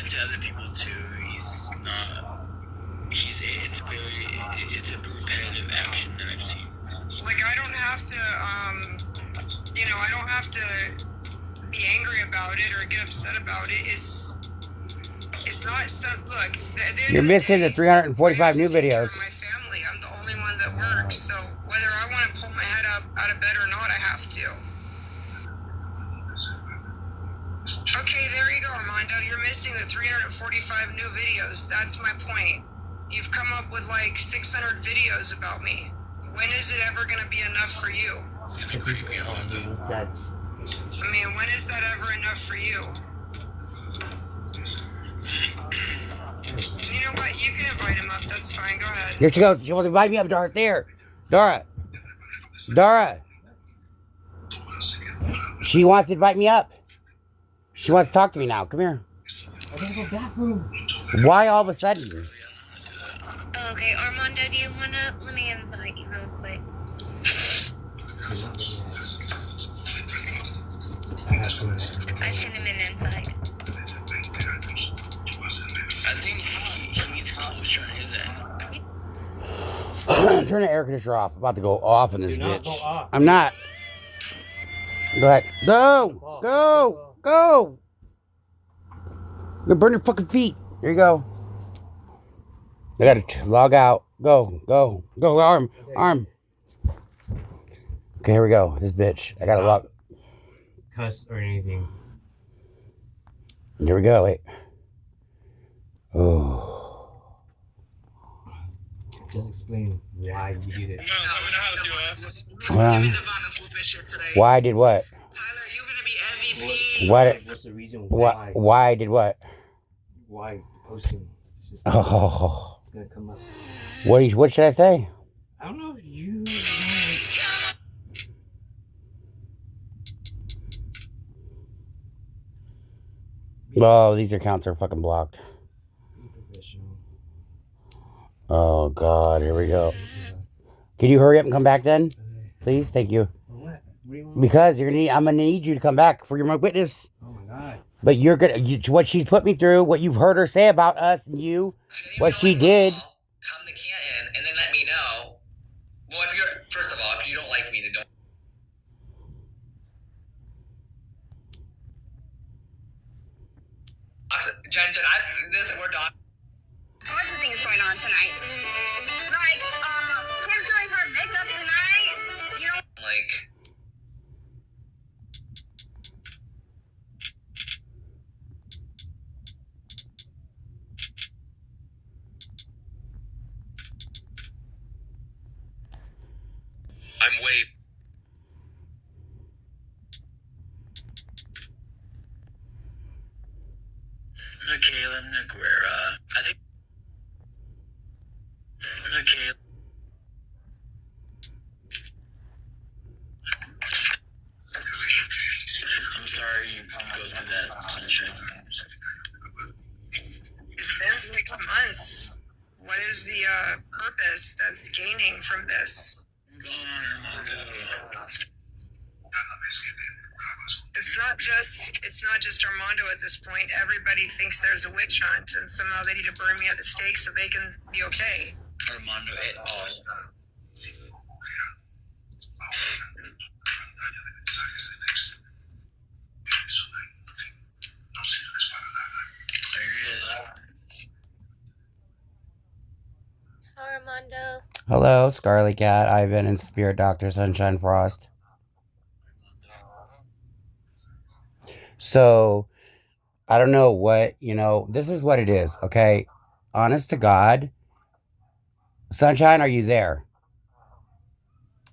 to other people too. He's not. It's a repetitive action that I've seen. Like, I don't have to, I don't have to be angry about it or get upset about it. It's not, look. You're missing the 345 new videos. My family, I'm the only one that works, so whether I want to pull my head up out of bed or not, I have to. Okay, there you go, Armando. You're missing the 345 new videos. That's my point. You've come up with like 600 videos about me. When is it ever going to be enough for you? When is that ever enough for you? You know what? You can invite him up. That's fine. Go ahead. Here she goes. She wants to invite me up. Dara's there. Dara. She wants to invite me up. She wants to talk to me now. Come here. I gotta go bathroom. Why all of a sudden? Okay, Armando, do you want to... Let me invite you real quick. I sent him an invite. I think he needs closure on his end. Turn the air conditioner off. I'm about to go off in this bitch. Go off. I'm not. Go ahead. Go. You're gonna burn your fucking feet. There you go. I gotta log out. Go. Arm. Okay, here we go. This bitch. I gotta log. Cuss or anything. Here we go. Wait. Oh. Just explain why you did it. Well, why I did what? Tyler, you gonna be MVP? What's the reason why? Why I did what? Why posting? It's Oh. gonna come up. What should I say? I don't know. You. Oh, these accounts are fucking blocked. Oh God, here we go. Can you hurry up and come back then, please? Thank you. What? Because I'm gonna need you to come back for your witness. Oh my God. But what she's put me through, what you've heard her say about us and you, what she did. Come to Canton and then let me know. Well, first of all, if you don't like me, then don't. Jen, we're done. Lots of things going on tonight. Like, Kim doing her makeup tonight. You know, Like, I'm way. Caleb, Nick, I think. Okay. I'm sorry you go through that, Sunshine. It's been 6 months. What is the purpose that's gaining from this? It's not just Armando at this point. Everybody thinks there's a witch hunt, and somehow they need to burn me at the stake so they can be okay. Armando et al. There he is. Armando. Hello, Scarlet Cat, Ivan, and Spirit Dr.Sunshinefrost. So, I don't know what, this is what it is, okay? Honest to God. Sunshine, are you there?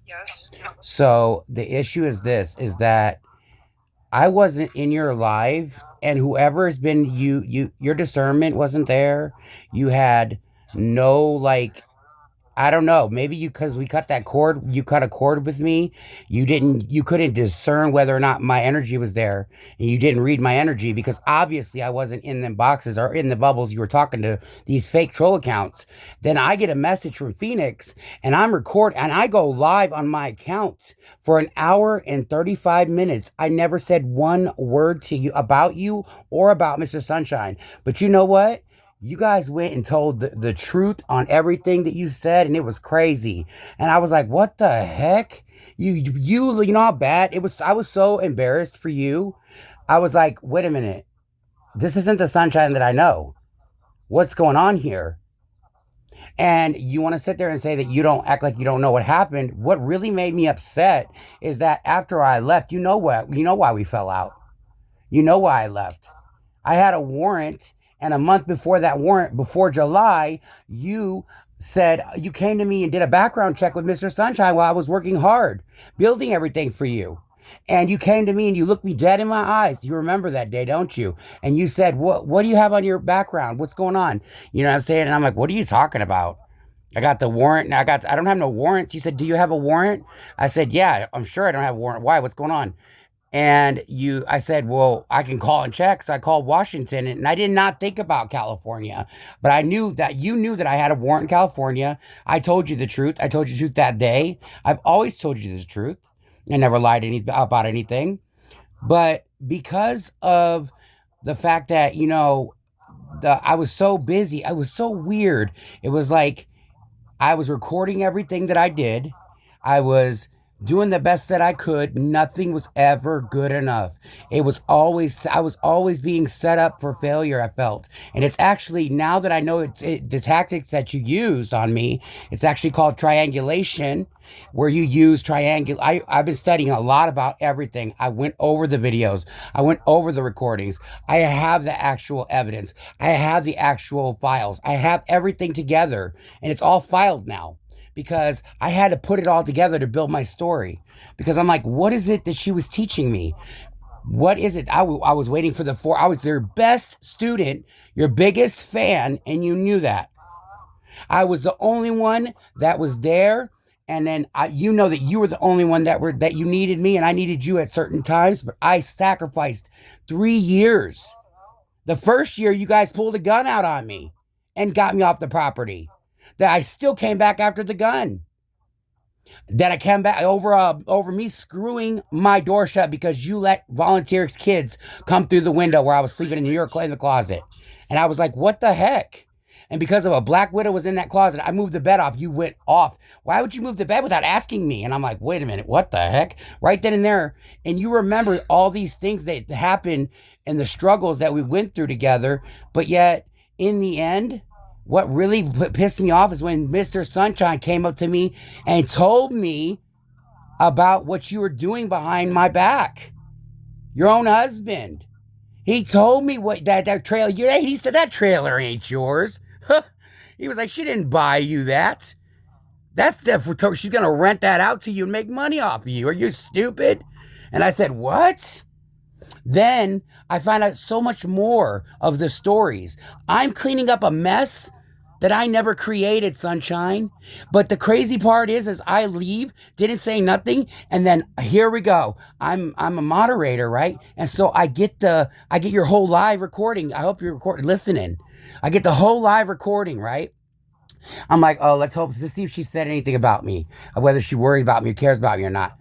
Yes. So, the issue is this, is that I wasn't in your life, and whoever's been, your discernment wasn't there. You had no, I don't know. Maybe because we cut that cord, you cut a cord with me. You couldn't discern whether or not my energy was there. And you didn't read my energy because obviously I wasn't in them boxes or in the bubbles you were talking to these fake troll accounts. Then I get a message from Phoenix and and I go live on my account for an hour and 35 minutes. I never said one word to you or about Mr. Sunshine. But you know what? You guys went and told the truth on everything that you said, and it was crazy. And I was like, what the heck? You know how bad it was? I was so embarrassed for you. I was like, wait a minute. This isn't the Sunshine that I know. What's going on here? And you want to sit there and say that you don't act like you don't know what happened. What really made me upset is that after I left, you know what? You know why we fell out. You know why I left. I had a warrant, and a month before that warrant, before July, you said you came to me and did a background check with Mr. Sunshine while I was working hard, building everything for you. And you came to me and you looked me dead in my eyes. You remember that day, don't you? And you said, what do you have on your background? What's going on? You know what I'm saying? And I'm like, what are you talking about? I got the warrant and I don't have no warrants. You said, do you have a warrant? I said, yeah, I'm sure I don't have a warrant. Why? What's going on? And I said, well, I can call and check. So I called Washington and I did not think about California, but I knew that you knew that I had a warrant in California. I told you the truth. I told you the truth that day. I've always told you the truth. I never lied about anything. But because of the fact that, I was so busy, I was so weird. It was like I was recording everything that I did. I was doing the best that I could. Nothing was ever good enough. I was always being set up for failure, I felt. And it's actually, now that I know the tactics that you used on me, it's actually called triangulation, where you use I've been studying a lot about everything. I went over the videos. I went over the recordings. I have the actual evidence. I have the actual files. I have everything together, and it's all filed now. Because I had to put it all together to build my story. Because I'm like, what is it that she was teaching me? What is it? I was waiting for I was their best student, your biggest fan, and you knew that. I was the only one that was there. And then that you were the only one that you needed me, and I needed you at certain times. But I sacrificed 3 years. The first year, you guys pulled a gun out on me and got me off the property. That I still came back after the gun. That I came back over me screwing my door shut because you let volunteer kids come through the window where I was sleeping in the closet. And I was like, what the heck? And because of a black widow was in that closet, I moved the bed off. You went off. Why would you move the bed without asking me? And I'm like, wait a minute, what the heck? Right then and there. And you remember all these things that happened and the struggles that we went through together. But yet, in the end, what really pissed me off is when Mr. Sunshine came up to me and told me about what you were doing behind my back. Your own husband. He told me what that trailer, he said, that trailer ain't yours. He was like, she didn't buy you that. She's going to rent that out to you and make money off of you. Are you stupid? And I said, what? Then I found out so much more of the stories. I'm cleaning up a mess that I never created, Sunshine. But the crazy part is I leave, didn't say nothing, and then here we go. I'm a moderator, right? And so I get your whole live recording. I hope you're listening. I get the whole live recording, right? I'm like, oh, let's see if she said anything about me, whether she worried about me or cares about me or not.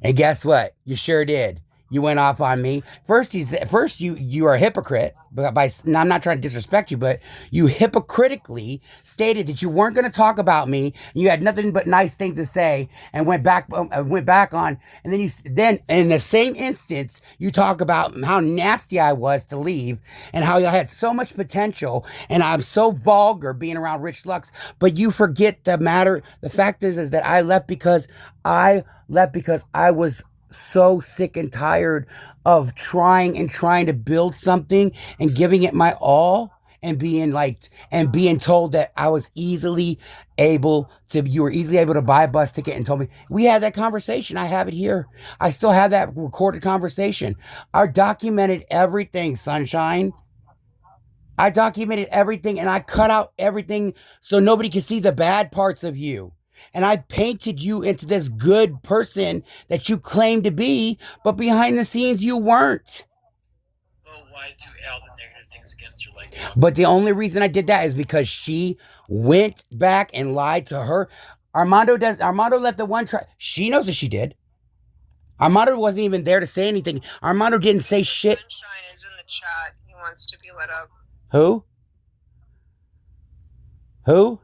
And guess what? You sure did. You went off on me. First you are a hypocrite. Now, I'm not trying to disrespect you, but you hypocritically stated that you weren't going to talk about me. And you had nothing but nice things to say, and went back on. And then in the same instance, you talk about how nasty I was to leave, and how I had so much potential, and I'm so vulgar being around Rich Lux. But you forget the matter. The fact is that I left because I was so sick and tired of trying to build something and giving it my all, and being told that you were easily able to buy a bus ticket, and told me. We had that conversation. I have it here. I still have that recorded conversation. I documented everything, Sunshine. I documented everything and I cut out everything so nobody could see the bad parts of you. And I painted you into this good person that you claim to be, but behind the scenes you weren't. Well, why do all the negative things against her like that? But the only reason I did that is because she went back and lied to her. Armando let the one try. She knows what she did. Armando wasn't even there to say anything. Armando didn't say shit. Sunshine is in the chat. He wants to be let up. Who? Who?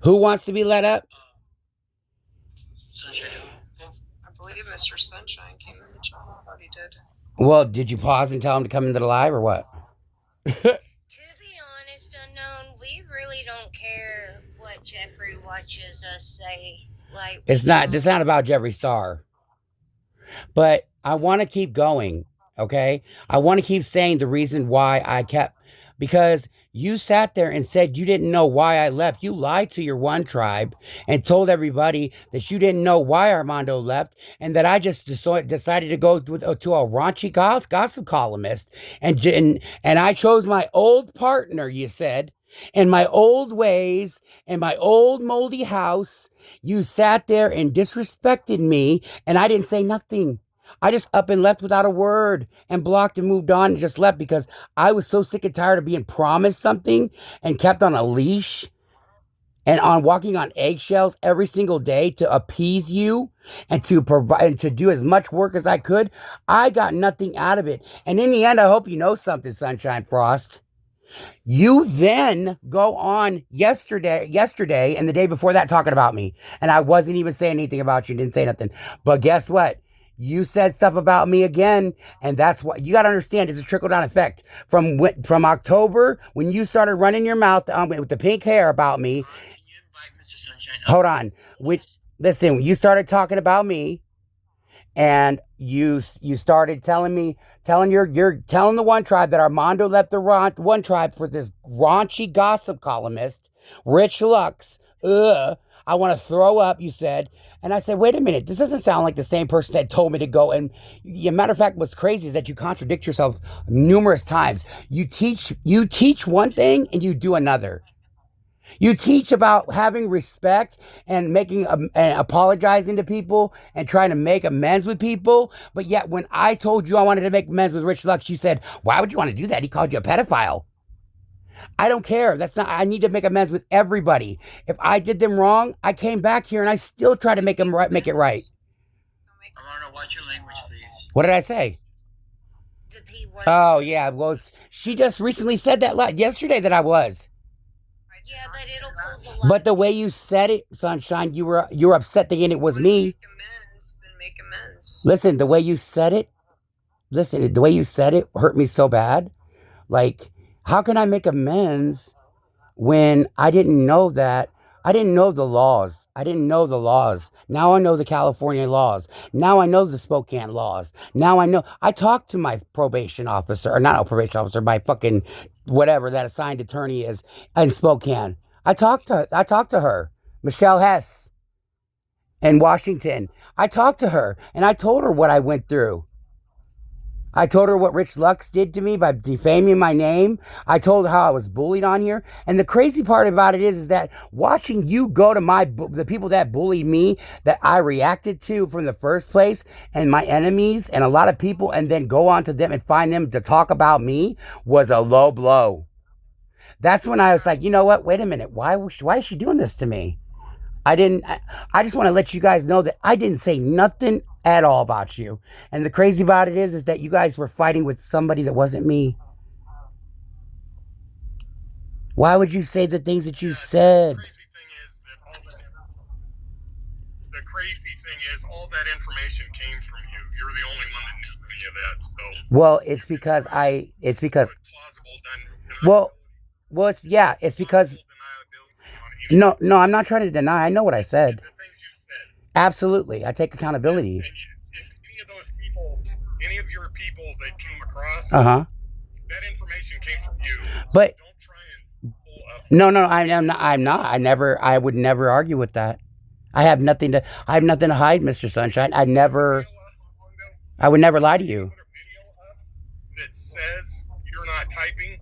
Who wants to be let up? Sunshine. I believe Mr. Sunshine came in the chat. I thought he did. Well, did you pause and tell him to come into the live or what? To be honest, Unknown, we really don't care what Jeffrey watches us say. Like, It's not about Jeffree Star. But I want to keep going, okay? I want to keep saying the reason why I kept, because you sat there and said you didn't know why I left. You lied to your one tribe and told everybody that you didn't know why Armando left and that I just decided to go to a raunchy gossip columnist. And I chose my old partner, you said, and my old ways and my old moldy house. You sat there and disrespected me and I didn't say nothing. I just up and left without a word and blocked and moved on and just left because I was so sick and tired of being promised something and kept on a leash and on walking on eggshells every single day to appease you and to provide and to do as much work as I could. I got nothing out of it. And in the end, I hope you know something, Sunshine Frost. You then go on yesterday and the day before that talking about me. And I wasn't even saying anything about you. Didn't say nothing. But guess what? You said stuff about me again, and that's what you got to understand. It's a trickle-down effect. From October, when you started running your mouth with the pink hair about me. Can you invite Mr. Sunshine? Hold on. Listen, you started talking about me, and you started telling the one tribe that Armando left the one tribe for this raunchy gossip columnist, Rich Lux. I want to throw up, you said. And I said, wait a minute, this doesn't sound like the same person that told me to go. And matter of fact, what's crazy is that you contradict yourself numerous times. You teach one thing and you do another. You teach about having respect and and apologizing to people and trying to make amends with people. But yet when I told you I wanted to make amends with Rich Lux, you said, why would you want to do that? He called you a pedophile. I don't care. I need to make amends with everybody. If I did them wrong, I came back here and I still try to make it right. I want to watch your language, please. What did I say? the P word. Oh, yeah. Well, she just recently said that yesterday that I was. Yeah, but it'll pull the But the way you said it, Sunshine, you were upset thinking it was me. Make amends. Listen, the way you said it hurt me so bad. Like, how can I make amends when I didn't know that? I didn't know the laws. Now I know the California laws. Now I know the Spokane laws. Now I know. I talked to my probation officer, or not a probation officer, my fucking whatever that assigned attorney is in Spokane. I talked to her, Michelle Hess in Washington. I talked to her and I told her what I went through. I told her what Rich Lux did to me by defaming my name. I told her how I was bullied on here. And the crazy part about it is that watching you go to the people that bullied me, that I reacted to from the first place, and my enemies and a lot of people, and then go on to them and find them to talk about me, was a low blow. That's when I was like, you know what? Wait a minute. Why is she doing this to me? I just want to let you guys know that I didn't say nothing at all about you. And the crazy about it is that you guys were fighting with somebody that wasn't me. Why would you say the things that you said? The crazy thing is all that information came from you. You're the only one that knew any of that. So well, it's because no, I'm not trying to deny. I know what I said. Absolutely. I take accountability. If any of those people, any of your people that came across, that information came from you. So but don't try and pull up. No, I'm not. I would never argue with that. I have nothing to hide, Mr. Sunshine. I would never lie to you. that says you're not typing,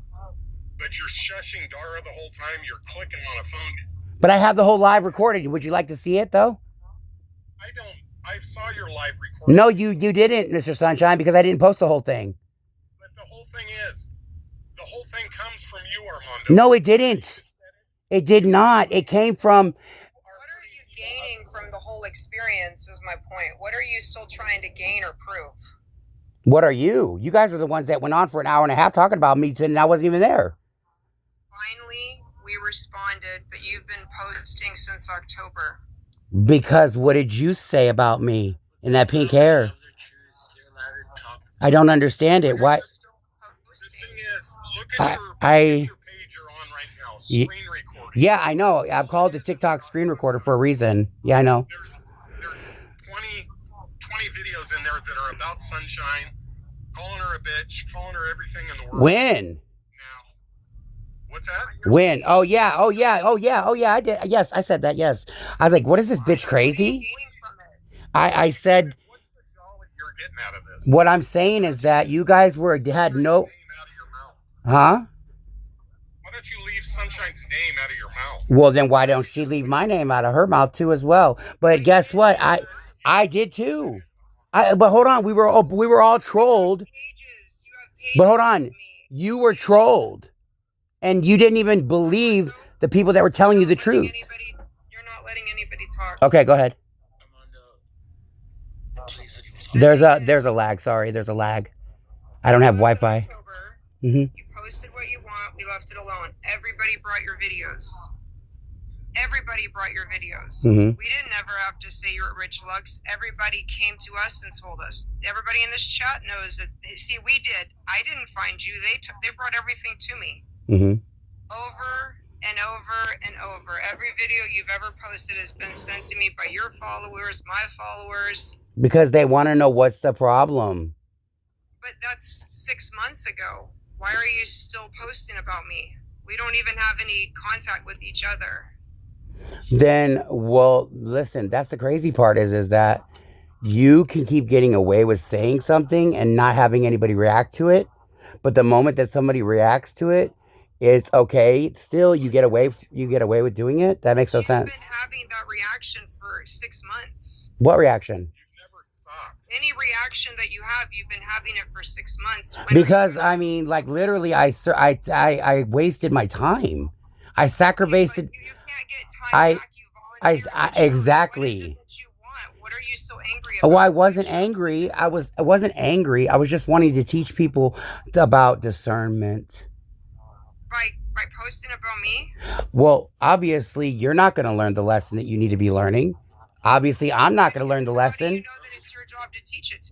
but you're shushing Dara the whole time. You're clicking on a phone. But I have the whole live recorded. Would you like to see it though? I saw your live recording. No, you didn't, Mr. Sunshine, because I didn't post the whole thing. But the whole thing comes from you, Armando. No, it didn't. It did not. It came from... What are you gaining from the whole experience is my point. What are you still trying to gain or prove? What are you? You guys were the ones that went on for an hour and a half talking about me and I wasn't even there. Finally, we responded, but you've been posting since October. Because what did you say about me in that pink hair? I don't understand it. Why? The thing is, look at your page you're on right now. Screen recording. Yeah, I know. I've called the TikTok screen recorder for a reason. Yeah, I know. There's 20 videos in there that are about Sunshine, calling her a bitch, calling her everything in the world. When? Now, what's that? When? Oh yeah. I did. Yes, I said that. Yes. I was like, what is this bitch crazy? I said, What's the knowledge you're getting out of this? what I'm saying is that you guys had no... Huh? Why don't you leave Sunshine's name out of your mouth? Well, then why don't she leave my name out of her mouth too as well? But guess what? I did too. But hold on, we were all trolled. But hold on, you were trolled, and you didn't even believe the people that were telling you the truth. You're not letting anybody talk. Okay, go ahead. There's a lag. Sorry, there's a lag. I don't have Wi-Fi. You posted what you want. We left it alone. Everybody brought your videos. We didn't ever have to say you're at Rich Lux. Everybody came to us and told us. Everybody in this chat knows that. See, we did. I didn't find you. They brought everything to me. Over and over and over. Every video you've ever posted has been sent to me by your followers, my followers. Because they want to know what's the problem. But that's 6 months ago. Why are you still posting about me? We don't even have any contact with each other. Then, well, listen, that's the crazy part is that you can keep getting away with saying something and not having anybody react to it. But the moment that somebody reacts to it, it's okay. Still, you get away with doing it. That makes no sense. You've been having that reaction for 6 months. What reaction? Any reaction that you have, you've been having it for 6 months. Because I mean, like literally, I wasted my time. I sacrificed. You can't get time back. Exactly. What are you so angry about? Oh, I wasn't angry. I wasn't angry. I was just wanting to teach people about discernment. By posting about me? Well, obviously, you're not going to learn the lesson that you need to be learning. Obviously, I'm not going to learn the lesson. How do you know that it's your job to teach it?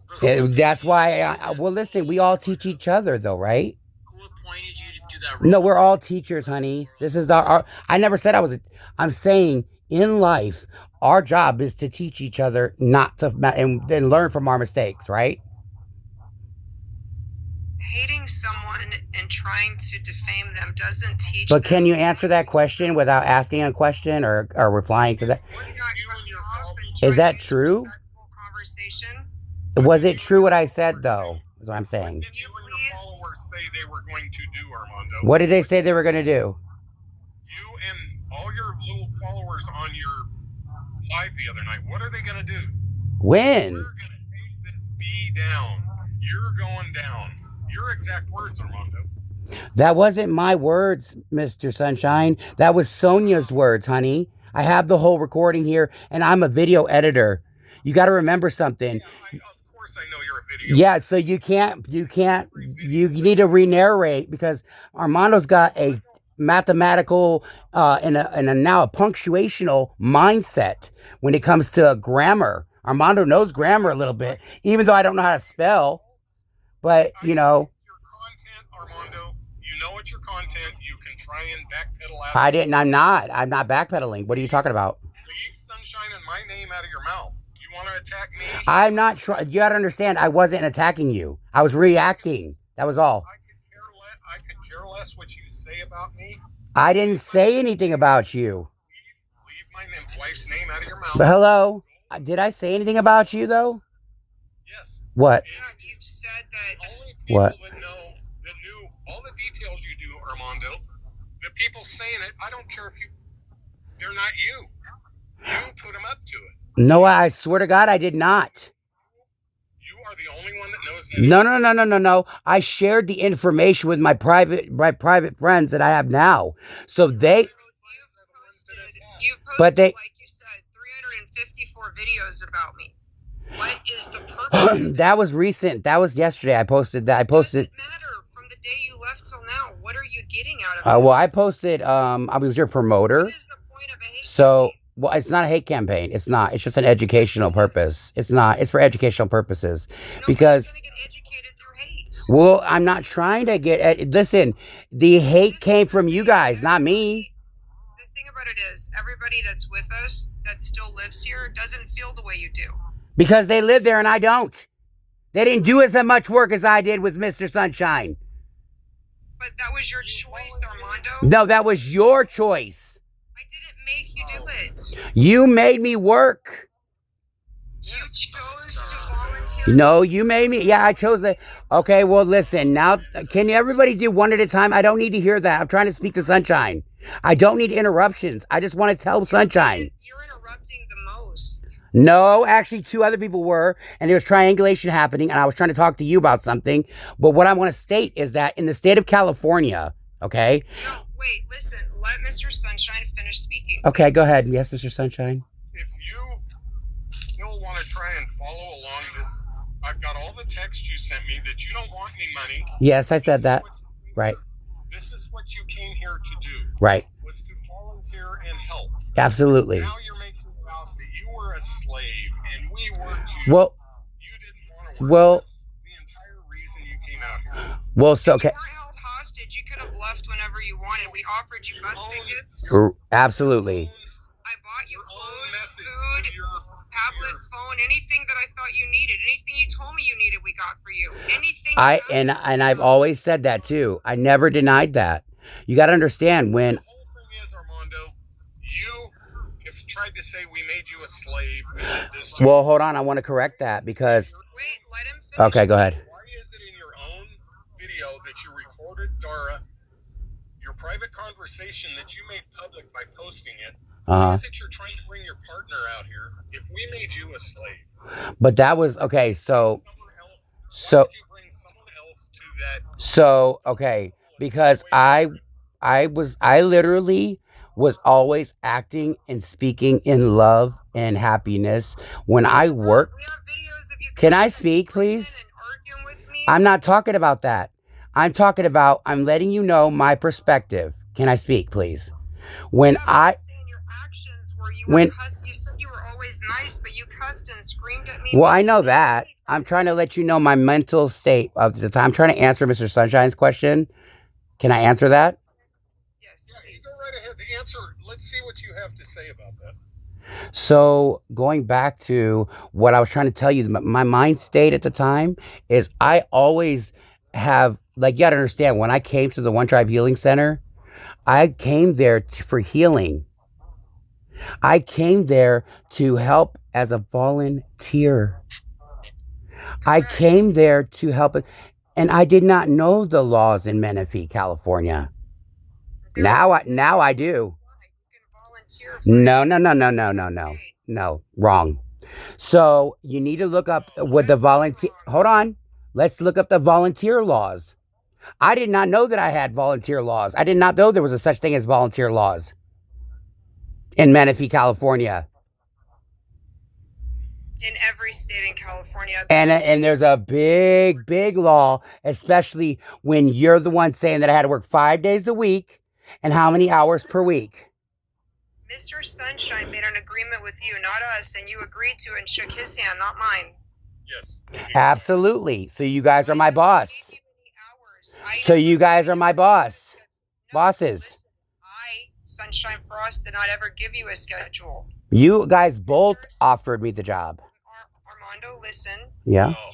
That's why. Well, listen, we all teach each other, though, right? Who appointed you to do that? No, we're all teachers, honey. This is our I never said I was. I'm saying in life, our job is to teach each other, not to and learn from our mistakes, right? Hating someone and trying to defame them doesn't teach. But can you answer that question without asking a question or replying to that? Is that true? Was it true what I said, though? Is what I'm saying. What did you and your followers say they were going to do, Armando? What did they say they were going to do? You and all your little followers on your live the other night, what are they going to do? When? We're going to take this bee down. You're going down. Your exact words, Armando. That wasn't my words, Mr. Sunshine. That was Sonia's words, honey. I have the whole recording here, and I'm a video editor. You got to remember something. Yeah, of course I know you're a video. Yeah, so you need to re-narrate because Armando's got a mathematical and now a punctuational mindset when it comes to grammar. Armando knows grammar a little bit, even though I don't know how to spell. But, you know. Your content, Armando, you know it's your content. You can try and backpedal out. I didn't. I'm not backpedaling. What are you talking about? Leave Sunshine and my name out of your mouth. You want to attack me? I'm not trying. You got to understand, I wasn't attacking you. I was reacting. That was all. I could care less what you say about me. I didn't say anything about you. Leave my wife's name out of your mouth. But hello? Did I say anything about you, though? Yes. What? Yeah, you've said that. The only people What? that know, that knew all the details you do, Armando, the people saying it, I don't care if they're not you. You put them up to it. No, I swear to God, I did not. You are the only one that knows that. No. I shared the information with my private friends that I have now. So they, You've posted, but they, like you said, 354 videos about me. What is the purpose of it? that was recent. That was yesterday. I posted that. I posted. Doesn't matter. From the day you left till now, what are you getting out of Well, I this? posted. I was your promoter. What is the point of a hate So, campaign? well, it's not a hate campaign. It's not. It's just an educational purpose. It's not. It's for educational purposes. Because, Nobody's gonna get educated through hate. well, I'm not trying to get. Listen, the hate came from you guys, not me. The thing about it is, everybody that's with us that still lives here doesn't feel the way you do. Because they live there and I don't. They didn't do as much work as I did with Mr. Sunshine. But that was your choice, Armando. No, that was your choice. I didn't make you do it. You made me work. You chose to volunteer. No, you made me. Yeah, I chose it. Okay, well, listen. Now, can everybody do one at a time? I don't need to hear that. I'm trying to speak to Sunshine. I don't need interruptions. I just want to tell Sunshine. You're interrupting the most. No, actually, two other people were, and there was triangulation happening, and I was trying to talk to you about something. But what I want to state is that in the state of California, okay? No, wait, listen. Let Mr. Sunshine finish speaking. Okay, please. go ahead. Yes, Mr. Sunshine. If you still want to try and follow along this, I've got all the text you sent me that you don't want any money. Yes, I said that. Right. This is what you came here to do. Right. Was to volunteer and help. Absolutely. Now you're making it out that you were a slave and we worked you. Well, you didn't want to work. well, That's the entire reason you came out here. well, so, okay. You weren't held hostage. You could have left whenever you wanted. We offered you bus tickets. Absolutely. I bought you Your own clothes, message food, to your tablet, phone, anything that I thought you needed. Anything you told me you needed, we got for you. Anything. And I've always said that too. I never denied that. You got to understand when. The whole thing is, Armando, you have tried to say we made you a slave. We did this. Well, hold on. I want to correct that because. Wait, let him finish. Okay, go ahead. Why is it in your own video that you recorded Dara, your private conversation that you made public by posting it? Why is it you're trying to bring your partner out here if we made you a slave? But that was okay. So, Why did you bring someone else to that? so okay, because I literally was always acting and speaking in love and happiness when I worked. We have videos of you. Can I speak, please? And arguing with me. I'm not talking about that. I'm talking about, I'm letting you know my perspective. Can I speak, please? When I, Your actions were you when, you said you were always nice, but you cussed and screamed at me. well, I know that. I'm trying to let you know my mental state of the time. I'm trying to answer Mr. Sunshine's question. Can I answer that? Yes, Yeah, you please. go right ahead. The answer. Let's see what you have to say about that. So going back to what I was trying to tell you, my mind state at the time is I always have, like, you got to understand, when I came to the One Tribe Healing Center, I came there for healing. I came there to help as a volunteer. I came there to help, and I did not know the laws in Menifee, California. Now I do. You can volunteer for No, wrong. So you need to look up with the volunteer. Hold on. Let's look up the volunteer laws. I did not know that I had volunteer laws. I did not know there was a such thing as volunteer laws in Menifee, California. in every state in California. And there's a big law, especially when you're the one saying that I had to work 5 days a week and how many hours per week. Mr. Sunshine made an agreement with you, not us, and you agreed to it and shook his hand, not mine. Yes. Absolutely. So you guys are my boss. So you guys are my boss. Bosses. Listen, Sunshine Frost, did not ever give you a schedule. You guys both offered me the job. Armando, listen. Yeah. Oh.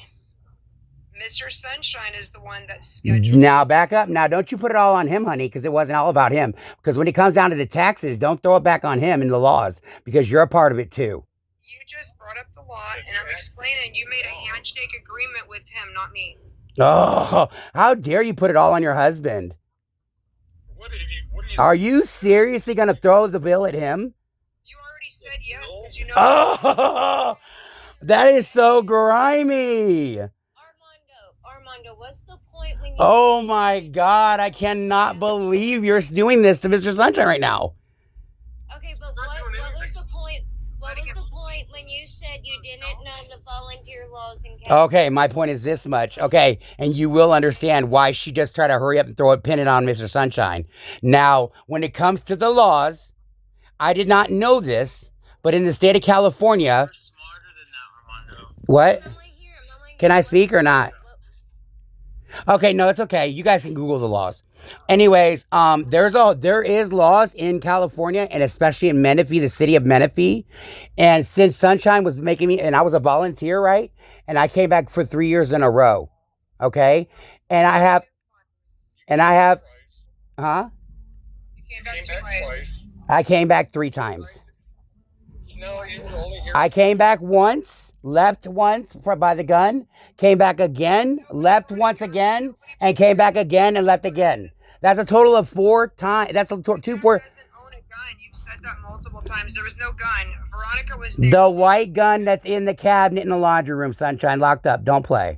Mr. Sunshine is the one that scheduled. Now back up. Now don't you put it all on him, honey, because it wasn't all about him. Because when it comes down to the taxes, don't throw it back on him and the laws, because you're a part of it too. You just brought up the law, and I'm explaining you made a handshake agreement with him, not me. Oh, how dare you put it all on your husband? What are you Are you seriously going to throw the bill at him? You already said yes. Did you know? Oh, that is so grimy. Armando, what's the point when you... Oh my God, I cannot believe you're doing this to Mr. Sunshine right now. Okay, but what was the point? What was the point when you said you didn't know the volunteer laws in California? Okay, my point is this much. Okay, and you will understand why she just tried to hurry up and throw it, pin it on Mr. Sunshine. Now, when it comes to the laws, I did not know this, but in the state of California... You're smarter than that, Armando. What? I'm right here. Can I speak or not? Okay, no, it's okay. You guys can Google the laws. Anyways, there is laws in California and especially in Menifee, the city of Menifee. And since Sunshine was making me, and I was a volunteer, right? And I came back for 3 years in a row. Okay? And I have, huh? You came back twice. I came back 3 times. No, you were only here. I came back once, left once by the gun, came back again, left once again, and came back again and left again. That's a total of 4 times. That's a 2, 4. doesn't own a gun. You've said that multiple times. There was no gun. Veronica was there. The white gun that's in the cabinet in the laundry room, Sunshine, locked up. Don't play.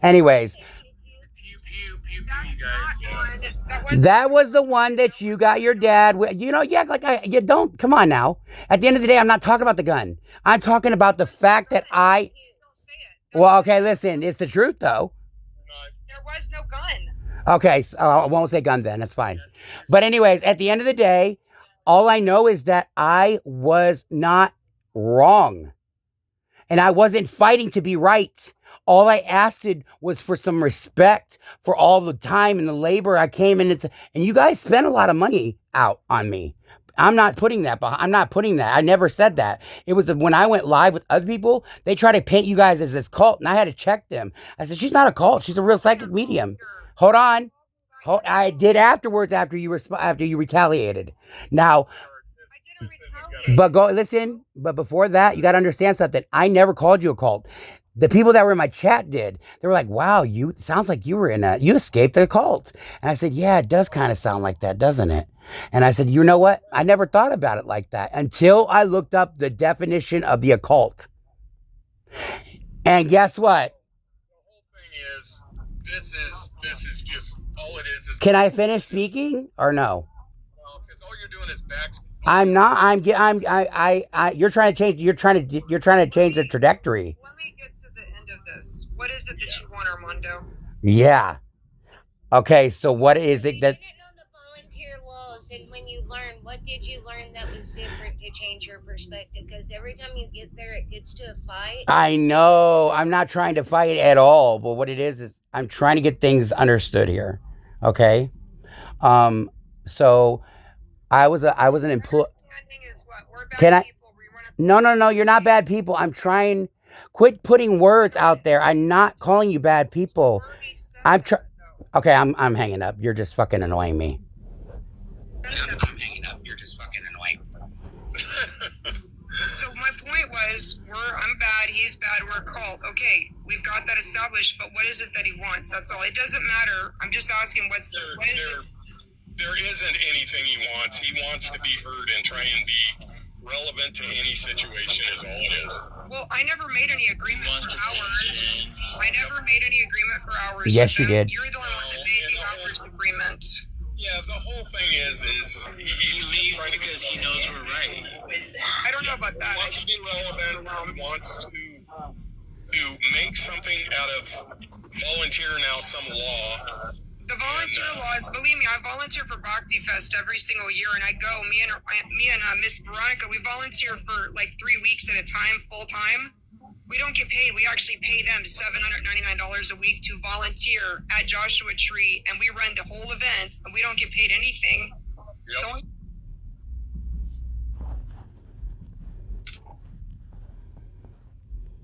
Anyways, Pew, pew, pew, That's you not guys. one. that was the one that you got your dad with. You know, you act like you don't. Come on now. At the end of the day, I'm not talking about the gun. I'm talking about the fact that Don't say it. well, okay, listen, it's the truth though. There was no gun. Okay, so I won't say gun then. That's fine. But anyways, at the end of the day, all I know is that I was not wrong. And I wasn't fighting to be right. All I asked was for some respect for all the time and the labor I came in. And you guys spent a lot of money out on me. I'm not putting that. I never said that. It was when I went live with other people, they try to paint you guys as this cult. And I had to check them. I said, she's not a cult. She's a real psychic medium. Hold on. I did afterwards after you retaliated. Now, I didn't retaliate. but go listen. But before that, you got to understand something. I never called you a cult. The people that were in my chat did. They were like, "Wow, sounds like you escaped a cult." And I said, "Yeah, it does kind of sound like that, doesn't it?" And I said, "You know what? I never thought about it like that until I looked up the definition of the occult." And guess what? The whole thing is, this is just all it is. Can I finish speaking or no? Well, because all you're doing is back. I'm not. You're trying to change the trajectory. Let me get to the end of this. What is it that you want, Armando? Yeah. Okay. So what is it that? You didn't know the volunteer laws, and when you learned, what did you learn that was different to change your perspective? Because every time you get there, it gets to a fight. I know. I'm not trying to fight at all. But what it is I'm trying to get things understood here. Okay. So I was an employee. Can I? No. You're not bad people. I'm trying. Quit putting words out there. I'm not calling you bad people. Okay, I'm hanging up. You're just fucking annoying me. I'm hanging up. You're just fucking annoying. So my point was, I'm bad, he's bad, we're a cult. Okay, we've got that established, but what is it that he wants? That's all. It doesn't matter. I'm just asking, what is it? There isn't anything he wants. He wants to be heard and try and be relevant to any situation is all it is. Well, I never made any agreement for hours. I never made any agreement for hours. Yes, you did. You're the only one that made the hours agreement. Yeah, the whole thing is he leaves because he knows we're right. I don't know about that. He wants to be relevant. He wants to make something out of volunteer now, some law. The volunteer laws, believe me, I volunteer for Bhakti Fest every single year, and I go, me and Miss Veronica, we volunteer for like 3 weeks at a time, full time. We don't get paid. We actually pay them $799 a week to volunteer at Joshua Tree, and we run the whole event, and we don't get paid anything. Yep.